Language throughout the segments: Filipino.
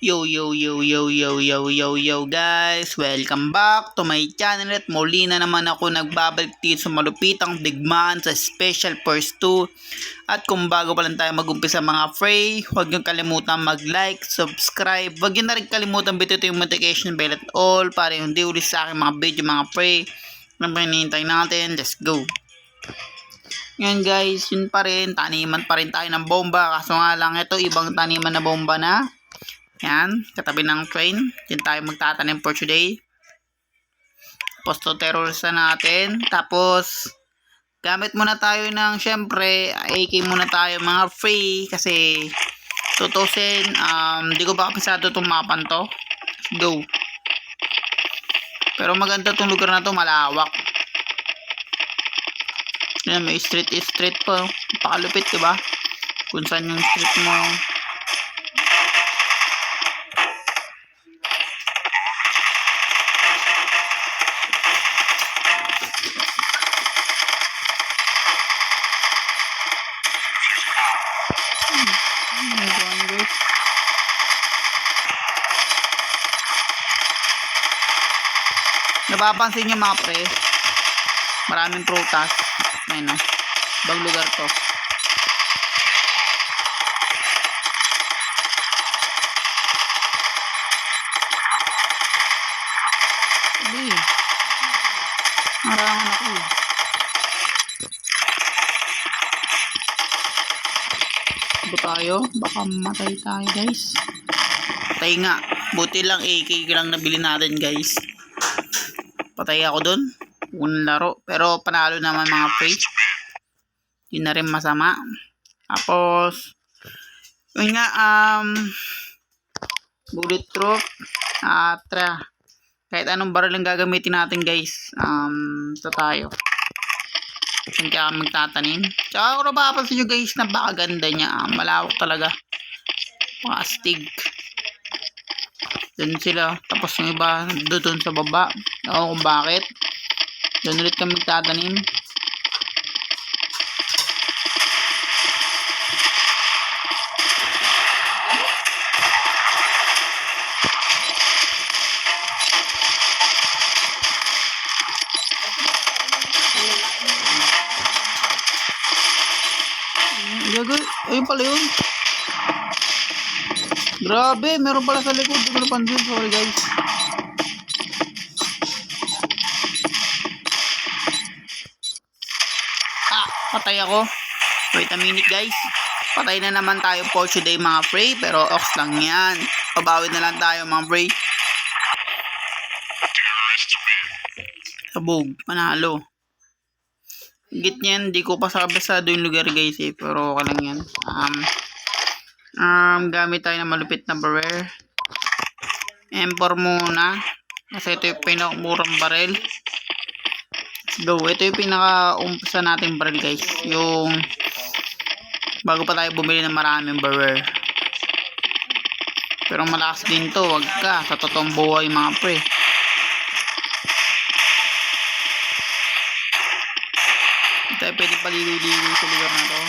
Yo yo yo yo yo yo yo yo guys, welcome back to my channel at muli na naman ako nagbabalik dito sa malupitang digmaan sa Special Force 2. At kung bago pa lang tayo mag-umpisa mga Frey, huwag niyong kalimutan mag-like, subscribe, huwag niyo na rin kalimutan bitutin yung notification bell at all para hindi ulit sa akin mga video mga Frey. Ano ba hinihintay natin? Let's go. Ngayon guys, yun pa rin, taniman pa rin tayo ng bomba, kaso nga lang ito ibang taniman na bomba na. Yan, katabi ng train. Diyan tayo magtatanim for today. Tapos to terrorista natin. Tapos, gamit muna tayo ng, syempre, AK muna tayo mga free. Kasi, tutusin, di ko pa kapisado itong mapan to. Let's go. Pero maganda itong lugar na to, malawak. Yan, may street pa. Pakalupit, diba? Kung saan yung street mo. Napapansin nyo mga pre, maraming prutas. Ayun o, ibang lugar to. Sabi, marangan ako eh. Ito tayo, baka matay tayo guys. Patay nga, buti lang AK lang nabili natin guys. Patay ako dun, unang laro, pero panalo naman mga pre. Yun na rin masama. Tapos yun nga, bulletproof, kahit anong baril ang gagamitin natin guys. Ito tayo, kung kaya magtatanim. Tsaka kung napapansin nyo guys, napakaganda niya. Malawak talaga, mga astig. Doon sila, tapos yung iba doon sa baba. Oo, kung bakit. Doon ulit kami magtatanim. Gagawin, ayun pala yun. Grabe, meron pala sa likod. Hindi ko napansin. Sorry guys. Patay ako. Wait a minute guys. Patay na naman tayo for today mga Frey. Pero ox lang yan. Pabawi na lang tayo mga Frey. Sabog, panalo. Git niyan, di ko pa sabesado yung lugar guys eh. Pero okay lang yan. Gamit tayo ng malupit na barrel. M4 muna. Kasi ito yung pinakamurang barrel. Go, ito yung pinaka-umpisa nating barrel guys. Yung bago pa tayo bumili ng maraming barrel. Pero malakas din to, wag ka. Sa totoong buhay mga pre. Hindi tayo pwede paligoy-ligoy sa lugar na to.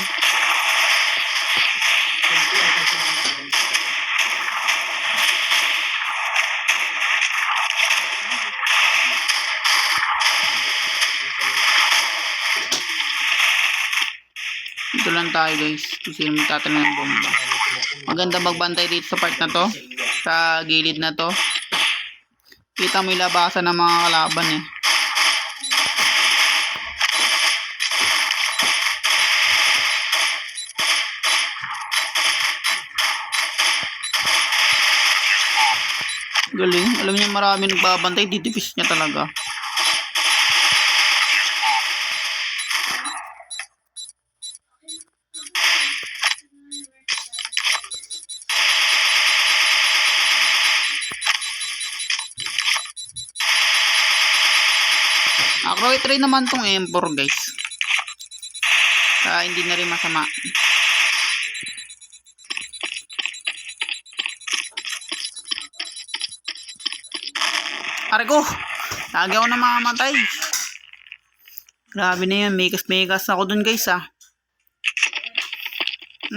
Dito lang tayo guys, kung sino magtatanim ng bomba. Maganda magbantay dito sa part na to, sa gilid na to. Kita mo yung labasan ng mga kalaban eh. Galing, alam niyo marami nagbabantay, didipis niya talaga. Ako i-try naman tong M4 guys. Hindi na rin masama. Aray ko, lagi ako na mamamatay. Grabe na yan, megas ako dun guys ah.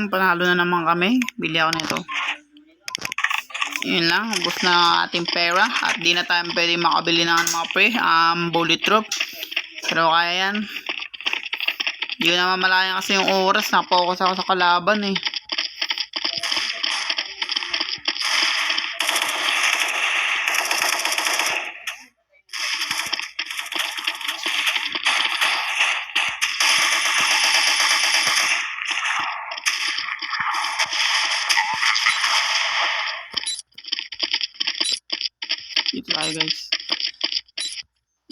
Panalo na naman kami. Bili ako nito. Yun lang, ubos na ating pera at di na tayo pwede makabili ng mga pre, bullet troop. Pero kaya yan. Hindi ko naman malayan kasi yung oras, napokus ako sa kalaban eh. Dito tayo guys.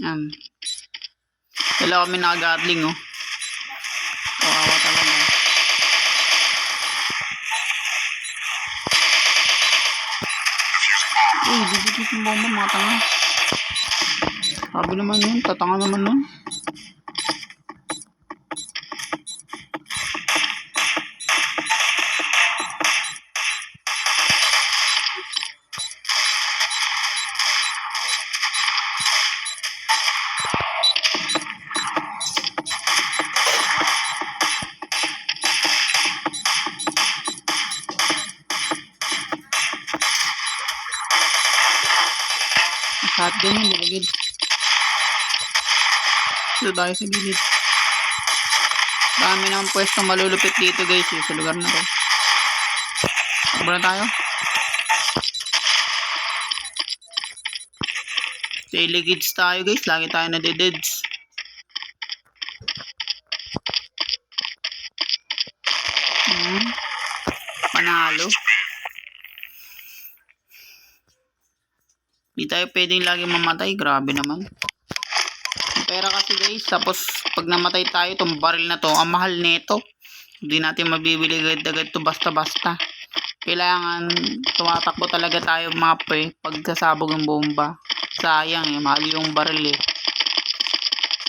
Yan. Dala kami nakagatling oh. Kawawa talaga. Uy, didikit yung bomba mga tanga. Sabi naman yun, tatanga naman nun. Shotgun yun, dilagid. Dito tayo sa gilid. Dami ng pwestong malulupit dito guys eh, sa lugar na to. Sobra na tayo. Daily gids tayo guys, lagi tayo na deads. Panalo. Di tayo pwedeng lagi mamatay, grabe naman. Pera kasi guys, tapos pag namatay tayo, itong baril na to, ang mahal nito. Hindi natin mabibili agad-agad to basta-basta. Kailangan tumatakbo talaga tayo mga pre pag sasabog ng bomba. Sayang eh, mahal yung baril eh.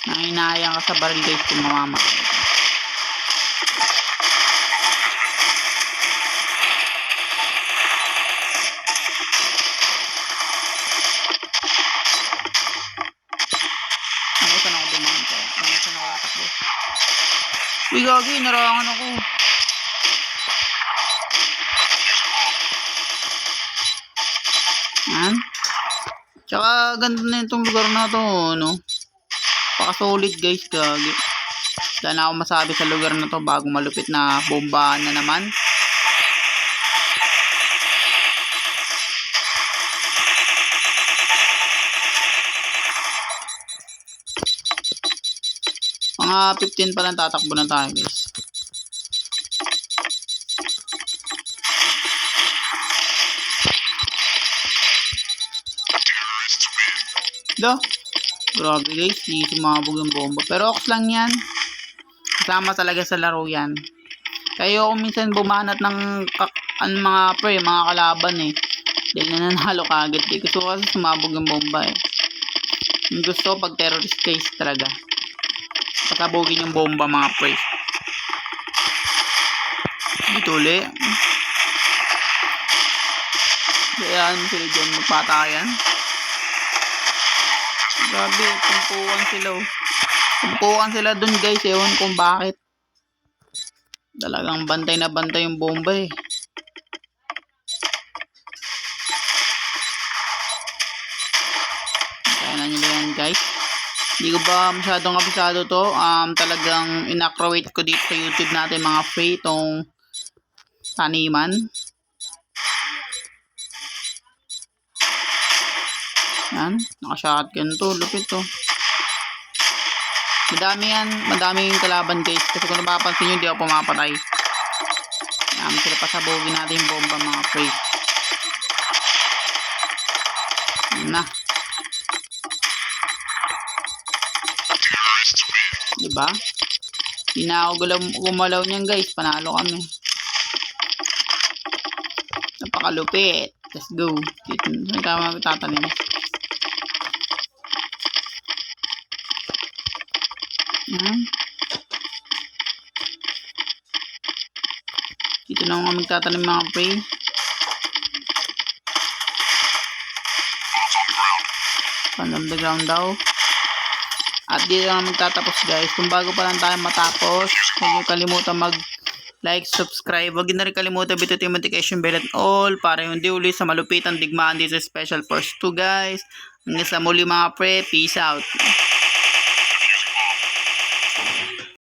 Nanginayang ka sa baril guys kung mamamatay. Uy, gagi, narangan ako. Yan. Tsaka, ganda na itong lugar na to, no? Paka-solid, guys, gagi. Wala na ako masabi sa lugar na to bago malupit na bomba na naman. Mga 15 pa lang tatakbo na tayo guys. Do. Grabe guys, di sumabog yung bomba. Pero ox lang yan. Kasama talaga sa laro yan. Kaya ako minsan bumanat ng mga pre, mga kalaban eh. Dahil nananalo ka agad eh. Gusto ko kasi sumabog yung bomba eh. Yung gusto pag terrorist case talaga. Pasabugin yung bomba mga pre. Dito ulit. Kayaan mo sila dyan magpatayan. Grabe, tumpuan sila oh. Tumpuan sila dun guys. Ewan kung bakit. Talagang bantay na bantay yung bomba eh. Kaya na nila yan guys. Hindi ko ba masyadong kabisado to. Talagang inaccurate ko dito sa YouTube natin mga free itong taniman. Yan, naka-shotgun to, lupit to. Madami yan, madaming kalaban guys. Kasi kung napapansin nyo, di ako pumapatay. Yan, sila pasabugin natin yung bomba mga free. Yan na. Diba? Hindi na ako gumalaw niyan guys. Panalo kami. Napakalupit. Let's go. Dito. Saan ka magtatanim? Dito na mga magtatanim mga pre. Pan the ground daw. At dito na magtatapos guys. Kung bago pa lang tayo matapos, huwag niyo kalimutan like, subscribe. Huwag na rin kalimutan bitutin yung notification bell at all para hindi uli sa malupitang digmaan dito sa Special Force 2 guys. Hanggang sa muli mga pre, peace out.